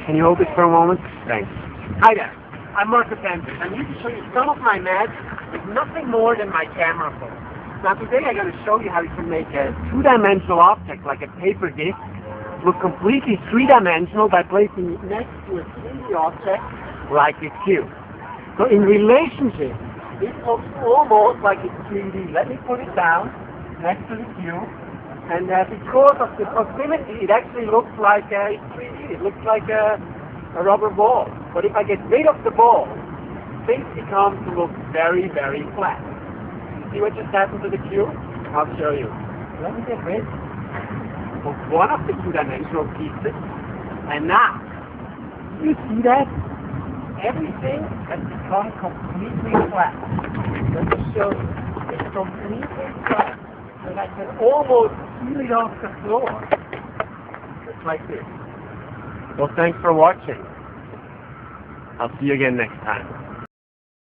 Can you hold it for a moment? Thanks. Hi there. I'm Marco Penton. I'm here to show you some of my maths with nothing more than my camera phone. Now today I'm going to show you how you can make a two-dimensional object like a paper disc look completely three-dimensional by placing it next to a 3D object like a cube. So in relationship, it looks almost like it's 3D. Let me put it down next to the cube. And because of the proximity, it actually looks like it's 3D. It looks like a rubber ball. But if I get rid of the ball, things become to look very, very flat. See what just happened to the cube? I'll show you. Let me get rid of one of the two-dimensional pieces. And now, you see that? Everything has become completely flat. Let me show you. It's completely flat. And I can almost peel it off the floor. Just like this. Well, thanks for watching. I'll see you again next time.